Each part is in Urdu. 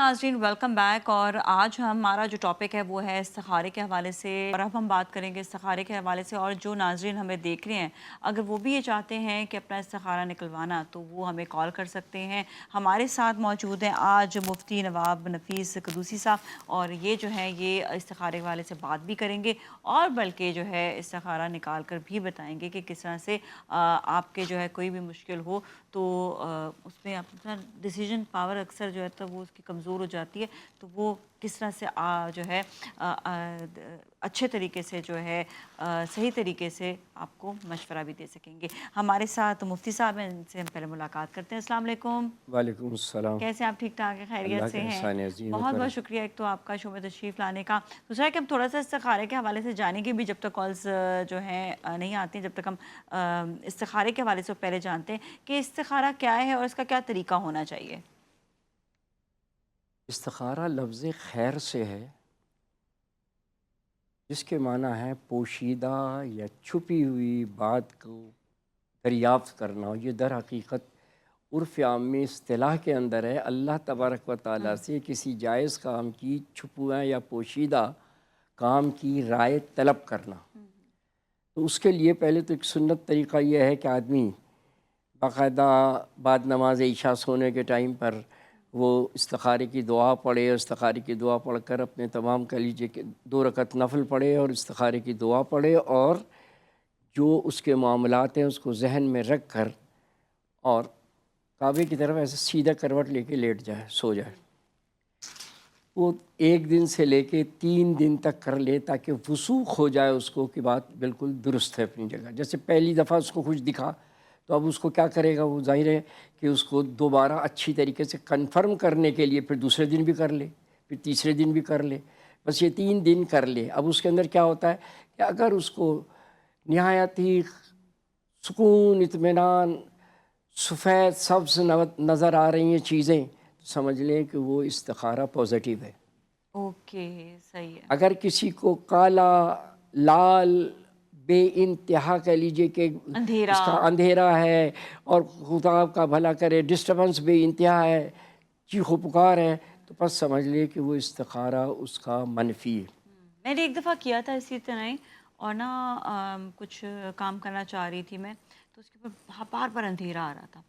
ناظرین ویلکم بیک، اور آج ہمارا جو ٹاپک ہے وہ ہے استخارے کے حوالے سے، اور اب ہم بات کریں گے استخارے کے حوالے سے. اور جو ناظرین ہمیں دیکھ رہے ہیں اگر وہ بھی یہ چاہتے ہیں کہ اپنا استخارہ نکلوانا تو وہ ہمیں کال کر سکتے ہیں. ہمارے ساتھ موجود ہیں آج مفتی نواب نفیس قدوسی صاحب، اور یہ جو ہے یہ استخارے کے حوالے سے بات بھی کریں گے اور بلکہ جو ہے استخارہ نکال کر بھی بتائیں گے کہ کس طرح سے آپ کے جو ہے کوئی بھی مشکل ہو تو اس میں اپنا ڈیسیجن پاور اکثر جو ہے تو وہ اس کی کمزور ہو جاتی ہے، تو وہ کس طرح سے جو ہے اچھے طریقے سے جو ہے صحیح طریقے سے آپ کو مشورہ بھی دے سکیں گے. ہمارے ساتھ مفتی صاحب ہیں، ان سے ہم پہلے ملاقات کرتے ہیں. السلام علیکم. وعلیکم السلام. کیسے آپ؟ ٹھیک ٹھاک ہیں؟ خیریت اللہ سے کا ہیں؟ احسان عظیم و بہت کرم. بہت شکریہ ایک تو آپ کا شو میں تشریف لانے کا. دوسرا کہ ہم تھوڑا سا استخارے کے حوالے سے جانیں گے بھی، جب تک کالز جو ہیں نہیں آتی، جب تک ہم استخارے کے حوالے سے پہلے جانتے ہیں کہ استخارہ کیا ہے اور اس کا کیا طریقہ ہونا چاہیے. استخارہ لفظ خیر سے ہے، جس کے معنی ہے پوشیدہ یا چھپی ہوئی بات کو دریافت کرنا. یہ در حقیقت عرف عام میں اصطلاح کے اندر ہے اللہ تبارک و تعالیٰ سے کسی جائز کام کی چھپا یا پوشیدہ کام کی رائے طلب کرنا. تو اس کے لیے پہلے تو ایک سنت طریقہ یہ ہے کہ آدمی باقاعدہ بعد نماز عشاء سونے کے ٹائم پر وہ استخارے کی دعا پڑھے، اور استخارے کی دعا پڑھ کر اپنے تمام کلیجے کے 2 رکعت نفل پڑھے اور استخارے کی دعا پڑھے، اور جو اس کے معاملات ہیں اس کو ذہن میں رکھ کر اور کعبے کی طرف ایسے سیدھا کروٹ لے کے لیٹ جائے، سو جائے. وہ 1 دن سے لے کے 3 دن تک کر لے تاکہ وثوق ہو جائے اس کو کہ بات بالکل درست ہے اپنی جگہ. جیسے پہلی دفعہ اس کو کچھ دکھا تو اب اس کو کیا کرے گا، وہ ظاہر ہے کہ اس کو دوبارہ اچھی طریقے سے کنفرم کرنے کے لیے پھر دوسرے دن بھی کر لے، پھر تیسرے دن بھی کر لے. بس یہ 3 دن کر لے. اب اس کے اندر کیا ہوتا ہے کہ اگر اس کو نہایت ہی سکون، اطمینان، سفید سبز نظر آ رہی ہیں چیزیں، تو سمجھ لیں کہ وہ استخارہ پازیٹیو ہے. اوکے، صحیح ہے. اگر کسی کو کالا، لال، بے انتہا کہہ لیجئے کہ اندھیرا، اس کا اندھیرا ہے اور خدا آپ کا بھلا کرے ڈسٹربنس بے انتہا ہے، چیخ و پکار ہے، تو بس سمجھ لے کہ وہ استخارہ اس کا منفی ہے. میں نے ایک دفعہ کیا تھا اسی طرح ہی، اور نا کچھ کام کرنا چاہ رہی تھی میں، تو اس کے اوپر بار بار اندھیرا آ رہا تھا،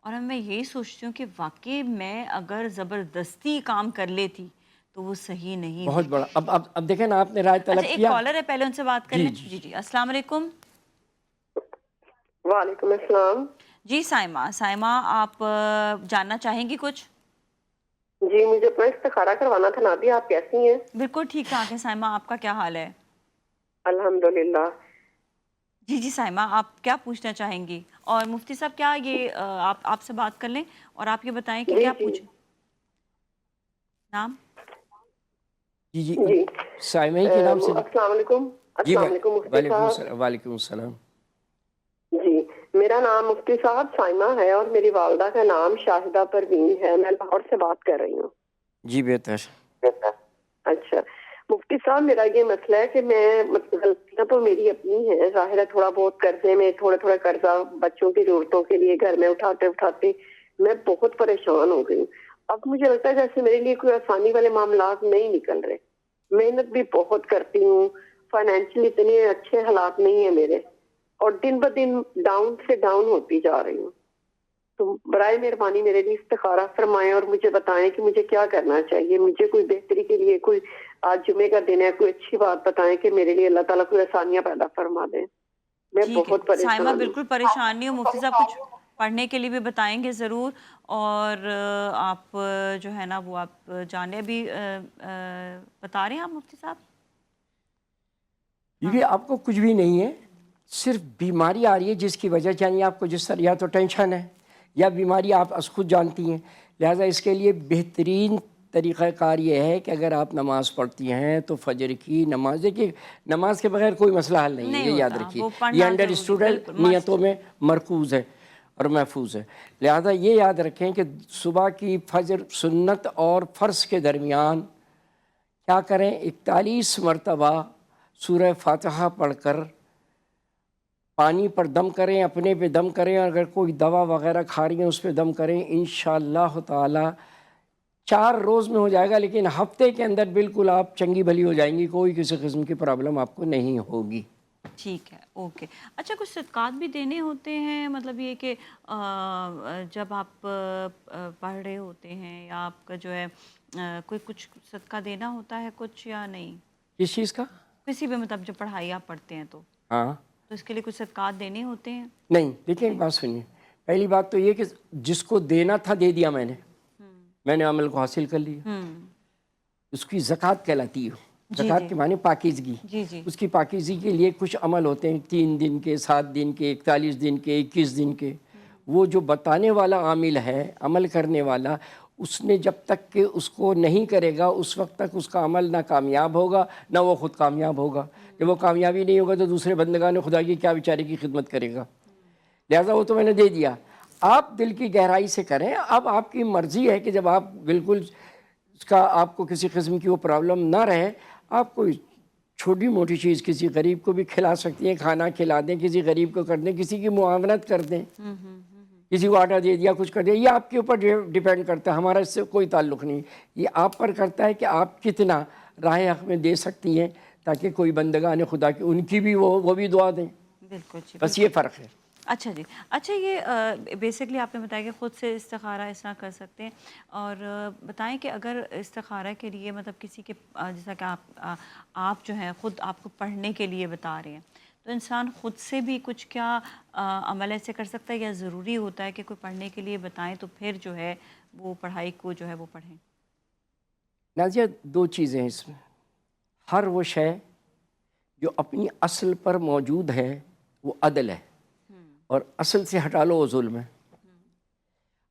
اور اب میں یہی سوچتی ہوں کہ واقعی میں اگر زبردستی کام کر لیتی تو وہ صحیح نہیں بہت ہوتا. بڑا. اب دیکھیں نا، آپ نے رائے اچھا، طلب ایک کیا. کالر ہے، پہلے ان سے بات کر جی لیں. جی جی جی، السلام علیکم. وعلیکم السلام. جی سائمہ آپ جاننا چاہیں گی کچھ؟ جی مجھے اپنا استخارہ کروانا تھا. نادیہ آپ کیسی ہیں؟ بالکل ٹھیک ٹھاک ہے سائمہ، آپ کا کیا حال ہے؟ الحمدللہ. جی سائمہ، آپ کیا پوچھنا چاہیں گی؟ اور مفتی صاحب کیا یہ آپ سے بات کر لیں اور آپ یہ بتائیں کہ جی کیا جی پوچھیں. نام؟ جی جی جی سائمہ ہی کے نام سے. السلام علیکم. جی السلام علیکم مفتی وعلیکم صاحب. السلام. وعلیکم السلام. جی میرا نام مفتی صاحب سائمہ ہے، اور میری والدہ کا نام شاہدہ پروین ہے. میں لاہور سے بات کر رہی ہوں. جی بہتر. اچھا مفتی صاحب، میرا یہ مسئلہ ہے کہ میں غلطیاں تو میری اپنی ہیں، ظاہر ہے تھوڑا بہت قرضے میں تھوڑا قرضہ بچوں کی ضرورتوں کے لیے گھر میں اٹھاتے میں بہت پریشان ہو گئی ہوں. اب مجھے لگتا ہے جیسے میرے لیے کوئی آسانی والے معاملات نہیں نکل رہے. محنت بھی بہت کرتی ہوں، فائنینشلی اتنے اچھے حالات نہیں ہیں میرے، اور دن بہ دن ڈاؤن سے ڈاؤن ہوتی جا رہی ہوں. تو برائے مہربانی میرے لیے استخارہ فرمائیں اور مجھے بتائیں کہ مجھے کیا کرنا چاہیے. مجھے کوئی بہتری کے لیے کوئی آج جمعے کا دن ہے، کوئی اچھی بات بتائیں کہ میرے لیے اللہ تعالیٰ کوئی آسانیاں پیدا فرما دیں. میں ٹھیک ہے بہت پریشان سائمہ، ہوں. بالکل پریشان نہیں ہو. مفتی صاحب کچھ پڑھنے کے لیے بھی بتائیں گے ضرور، اور آپ جو ہے نا وہ آپ جانے بھی بتا رہے ہیں آپ مفتی صاحب. یہ آپ کو کچھ بھی نہیں ہے، صرف بیماری آ رہی ہے جس کی وجہ یعنی آپ کو جس طرح یا تو ٹینشن ہے یا بیماری آپ خود جانتی ہیں. لہٰذا اس کے لیے بہترین طریقہ کار یہ ہے کہ اگر آپ نماز پڑھتی ہیں تو فجر کی نماز، دیکھیے نماز کے بغیر کوئی مسئلہ حل نہیں ہے، یہ یاد ہوتا، رکھیے. وہ یہ پڑھنا انڈر ضروری، اسٹوڈنٹ بالکل مسٹ. نیتوں میں مرکوز ہے اور محفوظ ہے. لہذا یہ یاد رکھیں کہ صبح کی فجر سنت اور فرض کے درمیان کیا کریں، 41 مرتبہ سورہ فاتحہ پڑھ کر پانی پر دم کریں، اپنے پہ دم کریں، اور اگر کوئی دوا وغیرہ کھا رہی ہیں اس پہ دم کریں. انشاءاللہ تعالی 4 روز میں ہو جائے گا، لیکن ہفتے کے اندر بالکل آپ چنگی بھلی ہو جائیں گی، کوئی کسی قسم کی پرابلم آپ کو نہیں ہوگی۔ ٹھیک ہے، اوکے۔ اچھا، کچھ صدقات بھی دینے ہوتے ہیں، مطلب یہ کہ جب آپ پڑھ رہے ہوتے ہیں یا آپ کا جو ہے کوئی کچھ صدقہ دینا ہوتا ہے کچھ یا نہیں؟ کس چیز کا؟ کسی بھی مطلب جب پڑھائی آپ پڑھتے ہیں تو ہاں اس کے لیے کچھ صدقات دینے ہوتے ہیں؟ نہیں، دیکھیں ایک بات سنیے، پہلی بات تو یہ کہ جس کو دینا تھا دے دیا میں نے عمل کو حاصل کر لیا، اس کی زکوٰۃ کہلاتی ہے۔ جی زکوٰۃ جی کے معنی پاکیزگی۔ جی جی اس کی پاکیزگی کے لیے کچھ عمل ہوتے ہیں، 3 دن کے، 7 دن کے، 41 دن کے، 21 دن کے۔ وہ جو بتانے والا عامل ہے، عمل کرنے والا، اس نے جب تک کہ اس کو نہیں کرے گا اس وقت تک اس کا عمل نہ کامیاب ہوگا نہ وہ خود کامیاب ہوگا۔ جب وہ کامیابی نہیں ہوگا تو دوسرے بندگان خدا کی کیا بیچارے کی خدمت کرے گا؟ لہٰذا وہ تو میں نے دے دیا، آپ دل کی گہرائی سے کریں۔ اب آپ کی مرضی ہے کہ جب آپ بالکل اس کا آپ کو کسی قسم کی وہ پرابلم نہ رہے، آپ کوئی چھوٹی موٹی چیز کسی غریب کو بھی کھلا سکتی ہیں، کھانا کھلا دیں، کسی غریب کو کر دیں، کسی کی معاونت کر دیں، کسی کو آٹا دے دیا، کچھ کر دیا، یہ آپ کے اوپر ڈیپینڈ کرتا ہے، ہمارا اس سے کوئی تعلق نہیں۔ یہ آپ پر کرتا ہے کہ آپ کتنا راہ حق میں دے سکتی ہیں تاکہ کوئی بندگان خدا کی ان کی بھی وہ بھی دعا دیں، بالکل جی، بس یہ فرق ہے۔ اچھا جی، اچھا یہ بیسکلی آپ نے بتایا کہ خود سے استخارہ اس طرح کر سکتے ہیں، اور بتائیں کہ اگر استخارہ کے لیے مطلب کسی کے جیسا کہ آپ جو ہیں خود آپ کو پڑھنے کے لیے بتا رہے ہیں، تو انسان خود سے بھی کچھ کیا عمل ایسے کر سکتا ہے یا ضروری ہوتا ہے کہ کوئی پڑھنے کے لیے بتائیں تو پھر جو ہے وہ پڑھائی کو جو ہے وہ پڑھیں؟ نازیہ 2 چیزیں ہیں اس میں۔ ہر وہ شے جو اپنی اصل پر موجود ہے وہ عدل ہے، اور اصل سے ہٹا لو وہ ظلم ہے۔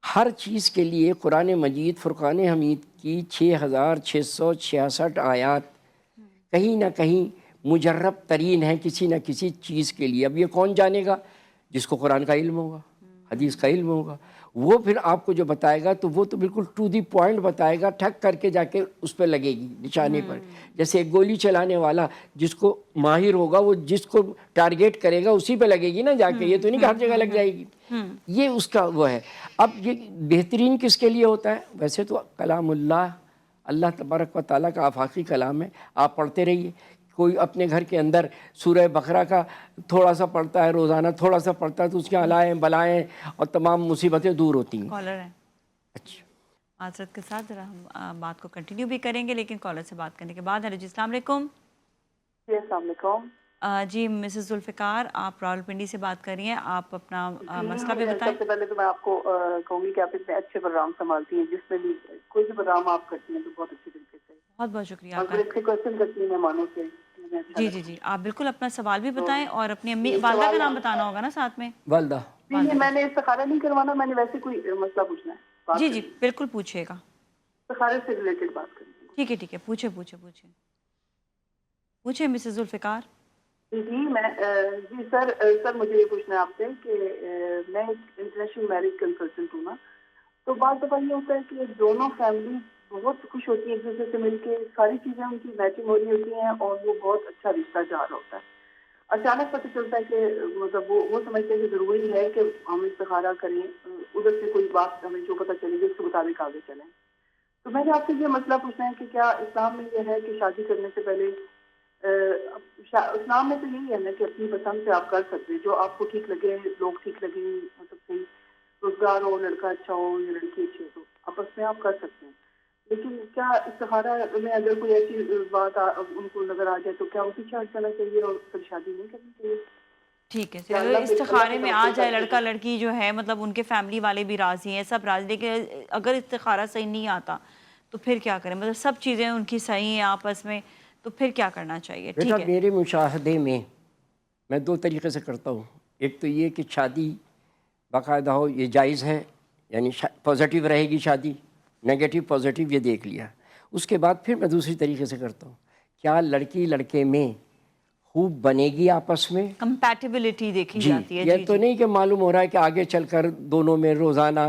ہر چیز کے لیے قرآن مجید فرقان حمید کی 6666 آیات کہیں نہ کہیں مجرب ترین ہیں کسی نہ کسی چیز کے لیے۔ اب یہ کون جانے گا؟ جس کو قرآن کا علم ہوگا، حدیث کا علم ہوگا، وہ پھر آپ کو جو بتائے گا تو وہ تو بالکل ٹو دی پوائنٹ بتائے گا، ٹھک کر کے جا کے اس پہ لگے گی نشانے پر۔ جیسے ایک گولی چلانے والا جس کو ماہر ہوگا وہ جس کو ٹارگیٹ کرے گا اسی پہ لگے گی نا جا کے، یہ تو نہیں کہ ہر جگہ لگ جائے گی۔ یہ اس کا وہ ہے۔ اب یہ بہترین کس کے لیے ہوتا ہے؟ ویسے تو کلام اللہ تبارک و تعالیٰ کا آفاقی کلام ہے، آپ پڑھتے رہیے۔ کوئی اپنے گھر کے اندر سورہ بقرہ کا تھوڑا سا پڑھتا ہے، روزانہ تھوڑا سا پڑھتا ہے، تو اس کے علائیں بلائیں اور تمام مصیبتیں دور ہوتی ہیں۔ کالر ہیں اچھا، معذرت کے ساتھ ذرا ہم بات کو کنٹینیو بھی کریں گے لیکن کالر سے بات کرنے کے بعد۔ ہیلو جی، السلام علیکم۔ جی السلام علیکم۔ جی مسز ذوالفقار، آپ راولپنڈی سے بات کر رہی ہیں، آپ اپنا مسئلہ بھی بتائیں۔ سب سے پہلے تو میں آپ کو کہوں گی کہ آپ اتنے اچھے پروگرام سنبھالتی ہیں، جس میں بھی کوئی بھی پروگرام آپ کرتی ہیں تو بہت اچھے طریقے سے، بہت بہت شکریہ اور آپ کا۔ بڑے اچھے کوشچن کرتی ہیں مہمانوں سے۔ جی جی جی، آپ بالکل اپنا سوال بھی بتائیں اور اپنی امی والدہ کا نام بتانا ہوگا نا ساتھ میں۔ والدہ۔ نہیں، میں نے استخارہ نہیں کروانا، میں نے ویسے کوئی مسئلہ پوچھنا ہے۔ جی جی بالکل پوچھیے گا، استخارے سے ریلیٹڈ بات کرنی ہے۔ ٹھیک ہے ٹھیک ہے، پوچھیں مسز ذوالفقار۔ جی سر مجھے یہ پوچھنا ہے آپ سے کہ میں ایک انٹرنیشنل میرج کنسلٹنٹ ہوں نا، تو بعض دفعہ یہ ہوتا ہے کہ دونوں فیملی بہت خوش ہوتی ہے ایک دوسرے سے مل کے، ساری چیزیں ان کی میچنگ ہو رہی ہوتی ہیں اور وہ بہت اچھا رشتہ جا رہا ہوتا ہے۔ اچانک پتہ چلتا ہے کہ مطلب وہ سمجھتے ہیں کہ ضروری ہے کہ ہم استخارہ کریں، ادھر سے کوئی بات ہمیں جو پتہ چلے گی اس کے مطابق آگے چلیں۔ تو میں نے آپ سے یہ مسئلہ پوچھنا ہے کہ کیا اسلام میں یہ ہے کہ شادی کرنے سے پہلے اسلام میں تو یہی ہے نا کہ اپنی پسند سے آپ کر سکتے ہیں، جو آپ کو ٹھیک لگے، لوگ ٹھیک لگے، مطلب صحیح روزگار ہو، لڑکا اچھا ہو یا لڑکی اچھی ہو تو آپس میں آپ کر سکتے ہیں، لیکن کیا استخارہ میں اگر کوئی ایسی بات ان کو نظر آ جائے تو کیا وہ پیچھے ہٹ جانا چاہیے اور پھر شادی نہیں کرنی چاہیے؟ ٹھیک ہے، اگر استخارے میں آ جائے لڑکا لڑکی جو ہے مطلب ان کے فیملی والے بھی راضی ہیں، سب راضی، لیکن اگر استخارہ صحیح نہیں آتا تو پھر کیا کریں؟ مطلب سب چیزیں ان کی صحیح ہیں آپس میں، تو پھر کیا کرنا چاہیے؟ ٹھیک بیٹا ہے، میرے مشاہدے میں 2 طریقے سے کرتا ہوں۔ ایک تو یہ کہ شادی باقاعدہ ہو، یہ جائز ہے، یعنی پازیٹیو رہے گی شادی، نگیٹو پازیٹیو یہ دیکھ لیا۔ اس کے بعد پھر میں دوسری طریقے سے کرتا ہوں، کیا لڑکی لڑکے میں خوب بنے گی آپس میں، کمپیٹیبلٹی دیکھی جی، جاتی ہے۔ یہ تو نہیں کہ معلوم ہو رہا ہے کہ آگے چل کر دونوں میں روزانہ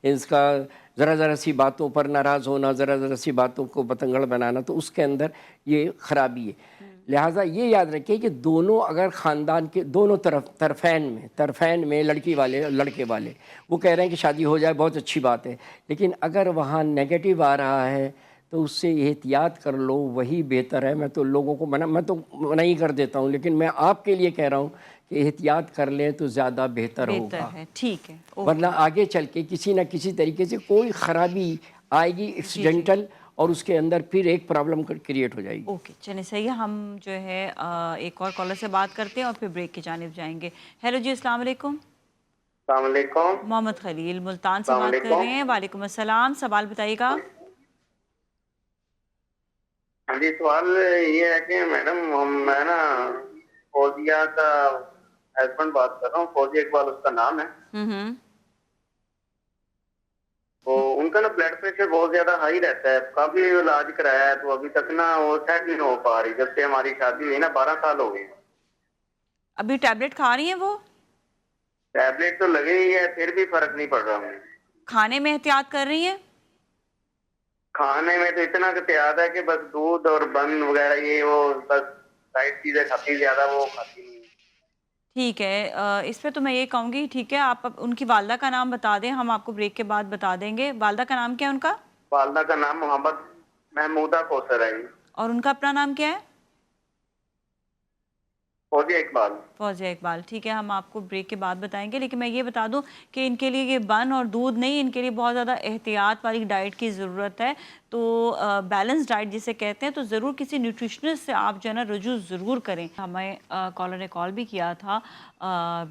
اس کا ذرا سی باتوں پر ناراض ہونا، ذرا سی باتوں کو بتنگڑ بنانا، تو اس کے اندر یہ خرابی ہے۔ لہٰذا یہ یاد رکھیے کہ دونوں اگر خاندان کے دونوں طرفین میں لڑکی والے اور لڑکے والے وہ کہہ رہے ہیں کہ شادی ہو جائے، بہت اچھی بات ہے، لیکن اگر وہاں نیگیٹو آ رہا ہے تو اس سے احتیاط کر لو، وہی بہتر ہے۔ میں تو لوگوں کو میں تو منع ہی کر دیتا ہوں، لیکن میں آپ کے لیے کہہ رہا ہوں کہ احتیاط کر لیں تو زیادہ بہتر ہوگا، ہے، ٹھیک ہے، ورنہ آگے چل کے کسی نہ کسی طریقے سے کوئی خرابی آئے گی ایکسیڈنٹل، اور اس کے اندر پھر ایک پرابلم کریٹ ہو جائے گی۔ اوکے، چلیں صحیح ہے، ہم جو ہے ایک اور کالر سے بات کرتے ہیں اور پھر بریک کی جانب جائیں گے۔ ہیلو جی، السلام علیکم۔ السلام علیکم۔ محمد خلیل ملتان سے السلام بات کر رہے علیکم۔ ہیں۔ وعلیکم السلام، سوال بتائیے گا۔ ہاں جی، سوال یہ ہے کہ میڈم میں نا فوزیہ کا ہسبینڈ بات کر رہا ہوں، فوزیہ اقبال اس کا نام ہے۔ تو ان کا نا بلڈ پریشر بہت زیادہ ہائی رہتا ہے، کافی علاج کرایا ہے تو ابھی تک نا وہ سیٹ نہیں ہو پا رہی، جب سے ہماری شادی ہوئی نا 12 سال ہو گئے۔ ابھی ٹیبلٹ کھا رہی ہیں وہ؟ ٹیبلٹ تو لگے ہی ہے، پھر بھی فرق نہیں پڑ رہا مجھے۔ کھانے میں احتیاط کر رہی ہیں؟ کھانے میں تو اتنا احتیاط ہے کہ بس دودھ اور بن وغیرہ یہ وہ بس لائٹ چیزیں کھاتی، زیادہ وہ کھاتی نہیں۔ ٹھیک ہے، اس پہ تو میں یہ کہوں گی، ٹھیک ہے، آپ ان کی والدہ کا نام بتا دیں، ہم آپ کو بریک کے بعد بتا دیں گے۔ والدہ کا نام کیا ہے ان کا؟ والدہ کا نام محمد محمودہ کوثر ہے۔ اور ان کا اپنا نام کیا ہے؟ فوزیہ اقبال۔ فوزیہ اقبال، ٹھیک ہے، ہم آپ کو بریک کے بعد بتائیں گے، لیکن میں یہ بتا دوں کہ ان کے لیے یہ بن اور دودھ نہیں، ان کے لیے بہت زیادہ احتیاط والی ڈائٹ کی ضرورت ہے۔ تو بیلنس ڈائٹ جسے کہتے ہیں، تو ضرور کسی نیوٹریشنسٹ سے آپ جو ہے نا رجوع ضرور کریں۔ ہمیں کالر نے کال بھی کیا تھا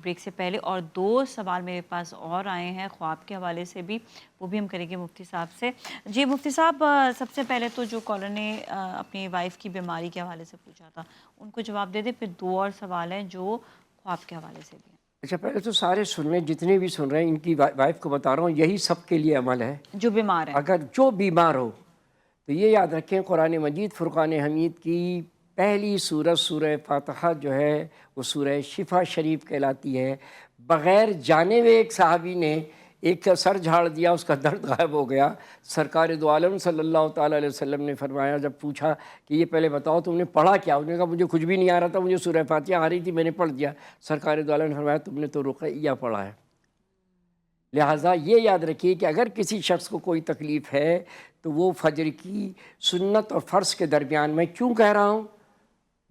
بریک سے پہلے، اور 2 سوال میرے پاس اور آئے ہیں خواب کے حوالے سے بھی، وہ بھی ہم کریں گے مفتی صاحب سے۔ جی مفتی صاحب، سب سے پہلے تو جو کالر نے اپنی وائف کی بیماری کے حوالے سے پوچھا تھا ان کو جواب دے دیں، پھر 2 اور سوال ہیں جو خواب کے حوالے سے بھی ہیں۔ اچھا، پہلے تو سارے سن رہے ہیں، جتنے بھی سن رہے ہیں، ان کی وائف کو بتا رہا ہوں، یہی سب کے لیے عمل ہے جو بیمار ہے، اگر جو بیمار ہو تو یہ یاد رکھیں، قرآن مجید فرقان حمید کی پہلی سورت سورہ فاتحہ جو ہے وہ سورہ شفا شریف کہلاتی ہے۔ بغیر جانے ہوئے ایک صحابی نے ایک کا سر جھاڑ دیا، اس کا درد غائب ہو گیا۔ سرکار دو عالم صلی اللہ تعالیٰ علیہ وسلم نے فرمایا، جب پوچھا کہ یہ پہلے بتاؤ تم نے پڑھا کیا، انہوں نے کہا مجھے کچھ بھی نہیں آ رہا تھا، مجھے سورہ فاتحہ آ رہی تھی، میں نے پڑھ دیا۔ سرکار دو عالم نے فرمایا تم نے تو رقیہ پڑھا ہے۔ لہٰذا یہ یاد رکھیے کہ اگر کسی شخص کو کوئی تکلیف ہے تو وہ فجر کی سنت اور فرض کے درمیان، میں کیوں کہہ رہا ہوں،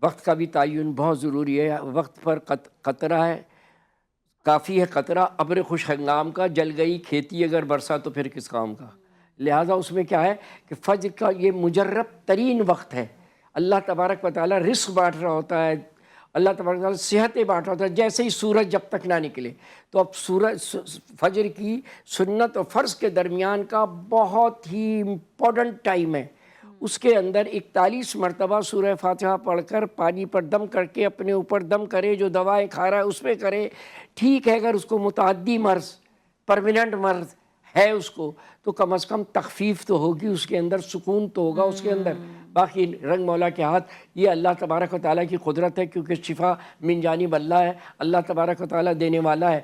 وقت کا بھی تعین بہت ضروری ہے، وقت پر قطرہ ہے، کافی ہے قطرہ ابر خوش ہنگام کا، جل گئی کھیتی اگر برسا تو پھر کس کام کا۔ لہٰذا اس میں کیا ہے کہ فجر کا یہ مجرب ترین وقت ہے، اللہ تبارک و تعالیٰ رزق بانٹ رہا ہوتا ہے، اللہ تبارک و تعالیٰ صحتیں بانٹ رہا ہوتا ہے، جیسے ہی سورج جب تک نہ نکلے۔ تو اب فجر کی سنت اور فرض کے درمیان کا بہت ہی امپورٹنٹ ٹائم ہے، اس کے اندر 41 مرتبہ سورہ فاتحہ پڑھ کر پانی پر دم کر کے اپنے اوپر دم کرے، جو دوائیں کھا رہا ہے اس پہ کرے۔ ٹھیک ہے اگر اس کو متعدی مرض، پرماننٹ مرض ہے اس کو، تو کم از کم تخفیف تو ہوگی، اس کے اندر سکون تو ہوگا اس کے اندر۔ باقی رنگ مولا کے ہاتھ، یہ اللہ تبارک و تعالیٰ کی قدرت ہے، کیونکہ شفا من جانب اللہ ہے، اللہ تبارک و تعالیٰ دینے والا ہے۔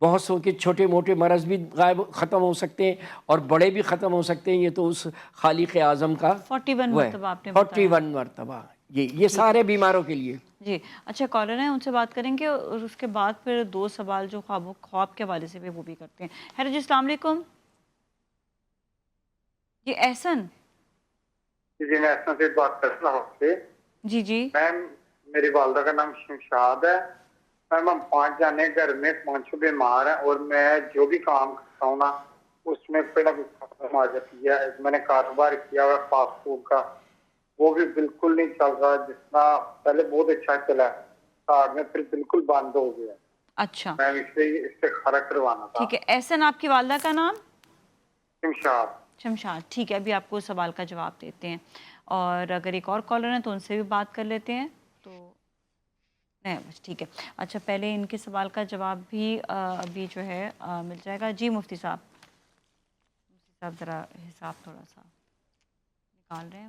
بہت سو کے چھوٹے موٹے مرض بھی غائب ختم ہو سکتے ہیں اور بڑے بھی ختم ہو سکتے ہیں، یہ تو اس خالق اعظم کا 41 مرتبہ آپ نے بتایا۔ 41 مرتبہ، یہ سارے بیماروں کے لیے۔ جی اچھا، کالر ہیں، ان سے بات کریں گے اور اس کے بعد پھر 2 سوال جو خواب کے حوالے سے بھی وہ بھی کرتے ہیں۔ ہیلو جی، السلام علیکم۔ جی احسن۔ جی میں احسن سے بات کر رہا ہوں آپ سے۔ جی میم میری والدہ کا نام شمشاد ہے۔ میم ہم 5 جانے گھر میں 5 بیمار ہیں، اور میں جو بھی کام کرتا ہوں نا اس میں کوئی نہ کوئی پرابلم آ جاتی ہے۔ میں نے کاروبار کیا ہوا فاسٹ فوڈ کا، وہ بھی بالکل نہیں چل رہا، جتنا پہلے بہت اچھا چلا کارڈ میں پھر بالکل بند ہو گیا۔ اچھا، میں اس سے کھڑا کروانا تھا۔ ٹھیک ہے، احسن آپ کی والدہ کا نام؟ شمشاد۔ شمشاد، ٹھیک ہے، ابھی آپ کو سوال کا جواب دیتے ہیں، اور اگر ایک اور کالر ہیں تو ان سے بھی بات کر لیتے ہیں۔ تو نہیں بس ٹھیک ہے، اچھا پہلے ان کے سوال کا جواب بھی ابھی جو ہے مل جائے گا۔ جی مفتی صاحب ذرا حساب تھوڑا سا نکال رہے ہیں۔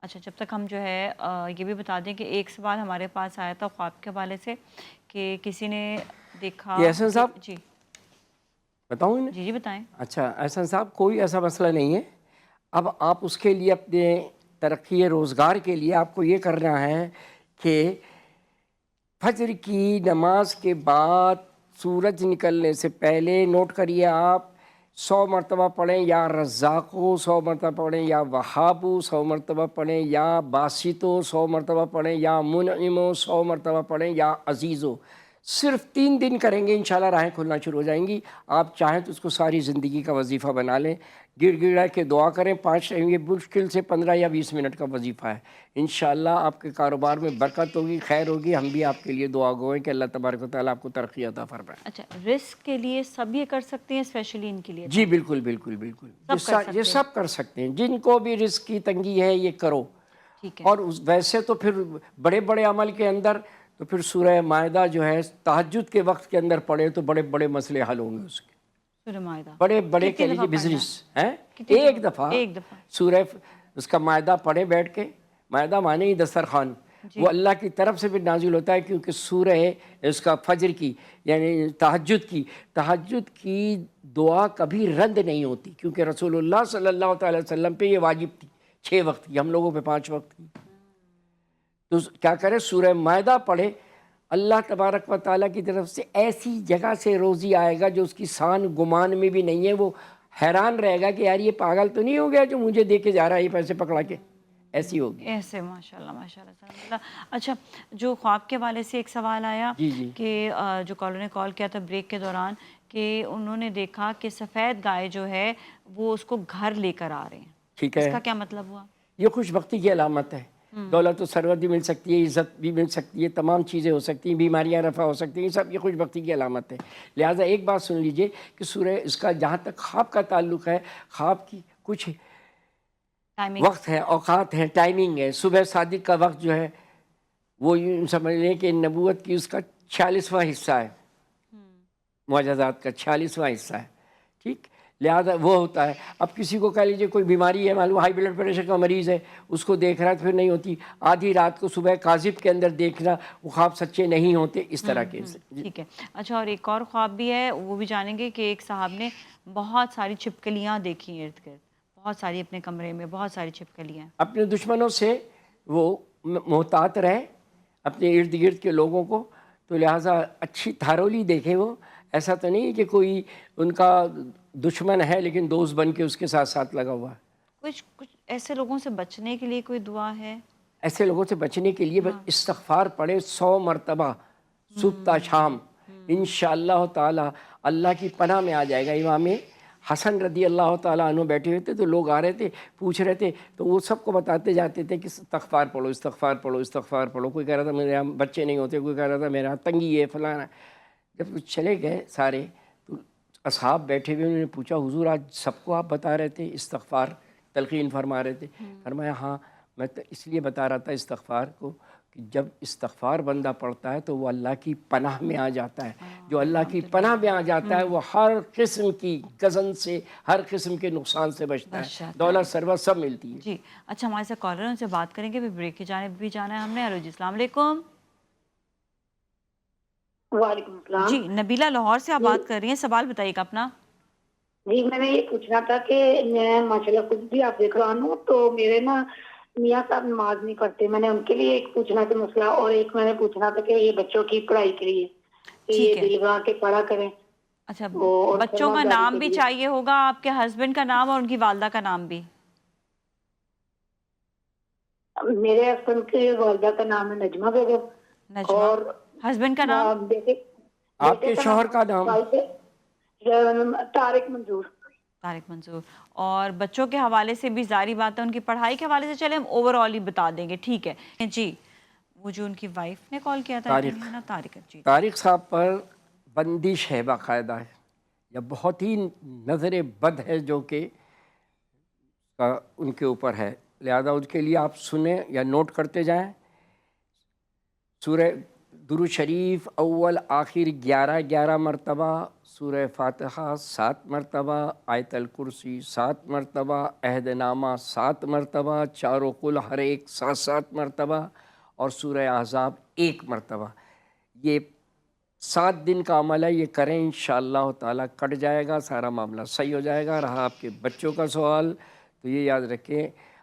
اچھا، جب تک ہم جو ہے یہ بھی بتا دیں کہ ایک سوال ہمارے پاس آیا تھا خواب کے حوالے سے کہ کسی نے دیکھا۔ یہ احسن صاحب جی بتاؤں جی بتائیں۔ اچھا احسن صاحب، کوئی ایسا مسئلہ نہیں ہے۔ اب آپ اس کے لیے اپنے ترقی روزگار کے لیے آپ کو یہ کرنا ہے کہ فجر کی نماز کے بعد سورج نکلنے سے پہلے نوٹ کریے آپ 100 مرتبہ پڑھیں یا رزاقو، 100 مرتبہ پڑھیں یا وہابو، 100 مرتبہ پڑھیں یا باسطو، 100 مرتبہ پڑھیں یا منعمو، 100 مرتبہ پڑھیں یا عزیزو۔ صرف 3 دن کریں گے انشاءاللہ راہیں کھلنا شروع ہو جائیں گی۔ آپ چاہیں تو اس کو ساری زندگی کا وظیفہ بنا لیں، گڑ گڑا کے دعا کریں 5 ٹائم۔ یہ مشکل سے 15 یا 20 منٹ کا وظیفہ ہے۔ انشاءاللہ آپ کے کاروبار میں برکت ہوگی، خیر ہوگی۔ ہم بھی آپ کے لیے دعا گو ہیں کہ اللہ تبارک و تعالیٰ آپ کو ترقی عطا فرمائے۔ اچھا، رزق کے لیے سب یہ کر سکتے ہیں اسپیشلی ان کے لیے؟ جی بالکل بالکل بالکل، یہ سب کر سکتے ہیں۔ جن کو بھی رزق کی تنگی ہے یہ کرو۔ ٹھیک ہے۔ اور ویسے تو پھر بڑے بڑے عمل کے اندر تو پھر سورہ مائدہ جو ہے تہجد کے وقت کے اندر پڑھے تو بڑے بڑے مسئلے حل ہوں گے اس کے۔ سورہ مائدہ بڑے بڑے کتنی کہہ لیجیے دفعہ بزنس پڑھنا ہیں، کتنی ایک دفعہ؟ دفعہ سورہ اس کا مائدہ پڑھے بیٹھ کے۔ مائدہ مانے ہی دسترخوان، وہ اللہ کی طرف سے بھی نازل ہوتا ہے، کیونکہ سورہ اس کا فجر کی یعنی تہجد کی دعا کبھی رد نہیں ہوتی، کیونکہ رسول اللہ صلی اللہ تعالی وسلم پہ یہ واجب تھی 6 وقت کی، ہم لوگوں پہ 5 وقت کی۔ تو کیا کرے، سورہ مائدہ پڑھے، اللہ تبارک و تعالیٰ کی طرف سے ایسی جگہ سے روزی آئے گا جو اس کی شان گمان میں بھی نہیں ہے۔ وہ حیران رہے گا کہ یار یہ پاگل تو نہیں ہو گیا جو مجھے دے کے جا رہا ہے یہ پیسے پکڑا کے، ایسی ہوگی۔ ایسے ماشاءاللہ ماشاءاللہ الحمد للہ۔ اچھا، جو خواب کے والے سے ایک سوال آیا کہ جو کالر نے کال کیا تھا بریک کے دوران، کہ انہوں نے دیکھا کہ سفید گائے جو ہے وہ اس کو گھر لے کر آ رہے ہیں، ٹھیک ہے، اس کا کیا مطلب ہوا؟ یہ خوش بختی کی علامت ہے۔ دولت و ثروت بھی مل سکتی ہے، عزت بھی مل سکتی ہے، تمام چیزیں ہو سکتی ہیں، بیماریاں رفع ہو سکتی ہیں، سب یہ خوش بختی کی علامت ہے۔ لہٰذا ایک بات سن لیجئے کہ سورہ اس کا جہاں تک خواب کا تعلق ہے، خواب کی کچھ وقت ہے، اوقات ہیں، ٹائمنگ ہے۔ صبح صادق کا وقت جو ہے وہ یوں سمجھ لیں کہ نبوت کی اس کا 46واں حصہ ہے، معجزات کا 46واں حصہ ہے، ٹھیک؟ لہذا وہ ہوتا ہے۔ اب کسی کو کہہ لیجیے کوئی بیماری ہے، معلوم ہائی بلڈ پریشر کا مریض ہے، اس کو دیکھ رہا ہے تو پھر نہیں ہوتی، آدھی رات کو صبح کاذب کے اندر دیکھنا، وہ خواب سچے نہیں ہوتے، اس طرح کے۔ ٹھیک ہے۔ اچھا، اور ایک اور خواب بھی ہے، وہ بھی جانیں گے کہ ایک صاحب نے بہت ساری چھپکلیاں دیکھی ارد گرد، بہت ساری اپنے کمرے میں بہت ساری چھپکلیاں۔ اپنے دشمنوں سے وہ محتاط رہے، اپنے ارد گرد کے لوگوں کو، تو لہٰذا اچھی تھارولی دیکھے۔ وہ ایسا تو نہیں کہ کوئی ان کا دشمن ہے لیکن دوست بن کے اس کے ساتھ ساتھ لگا ہوا ہے۔ کچھ ایسے لوگوں سے بچنے کے لیے کوئی دعا ہے؟ ایسے لوگوں سے بچنے کے لیے بس استغفار پڑھے 100 مرتبہ صبح تا شام، انشاءاللہ تعالی اللہ کی پناہ میں آ جائے گا۔ امام حسن رضی اللہ تعالیٰ عنہ بیٹھے ہوئے تھے تو لوگ آ رہے تھے، پوچھ رہے تھے، تو وہ سب کو بتاتے جاتے تھے کہ استغفار پڑھو، استغفار پڑھو، استغفار پڑھو۔ کوئی کہہ رہا تھا میرے یہاں بچے نہیں ہوتے، کوئی کہہ رہا تھا میرے یہاں تنگی ہے، فلانا۔ جب وہ چلے گئے سارے تو اصحاب بیٹھے ہوئے، انہوں نے پوچھا حضور آج سب کو آپ بتا رہے تھے استغفار، تلقین فرما رہے تھے؟ فرمایا ہاں، میں تو اس لیے بتا رہا تھا استغفار کو کہ جب استغفار بندہ پڑھتا ہے تو وہ اللہ کی پناہ میں آ جاتا ہے۔ جو اللہ کی پناہ میں آ جاتا ہے وہ ہر قسم کی گزن سے، ہر قسم کے نقصان سے بچتا ہے، دولت ثروت سب ملتی ہے۔ جی اچھا، ہمارے ساتھ کالر ہیں، ان سے بات کریں گے، پھر بریک کی جانب بھی جانا ہے ہم نے۔ ہلو جی، السلام علیکم۔ وعلیکم السلام۔ جی نبیلہ لاہور سے آپ بات کر رہی ہیں، سوال بتائیے گا اپنا۔ جی میں نے یہ پوچھنا تھا کہ میں ماشاءاللہ خود بھی آپ دیکھ رہا ہوں تو میرے نا میاں صاحب نماز نہیں پڑھتے، میں نے ان کے لیے ایک پوچھنا تھا مسئلہ، اور ایک میں نے پوچھنا تھا کہ یہ بچوں کی پڑھائی کے لیے کہ یہ دل لگا کے پڑھا کریں۔ اچھا، بچوں کا نام بھی چاہیے ہوگا، آپ کے ہسبینڈ کا نام اور ان کی والدہ کا نام بھی؟ میرے ہسبینڈ کی والدہ کا نام ہے نجمہ بیگم، اور ہسبینڈ کا نام؟ آپ کے شوہر کا نام؟ طارق منظور۔ طارق منظور۔ اور بچوں کے حوالے سے بھی ظاہری بات ہے، ان کی پڑھائی کے حوالے سے چلے ہم اوور آل ہی بتا دیں گے، ٹھیک ہے جی؟ وہ جو ان کی وائف نے کال کیا تھا طارق صاحب پر بندش ہے باقاعدہ ہے، یا بہت ہی نظر بد ہے جو کہ ان کے اوپر ہے، لہذا ان کے لیے آپ سنیں یا نوٹ کرتے جائیں۔ سورہ درود شریف اول آخر 11 مرتبہ، سورہ فاتحہ 7 مرتبہ، آیت الکرسی 7 مرتبہ، عہد نامہ 7 مرتبہ، چاروں قل ہر ایک 7 مرتبہ، اور سورہ احزاب 1 مرتبہ۔ یہ 7 دن کا عمل ہے، یہ کریں انشاءاللہ تعالیٰ کٹ جائے گا، سارا معاملہ صحیح ہو جائے گا۔ رہا آپ کے بچوں کا سوال تو یہ یاد رکھیں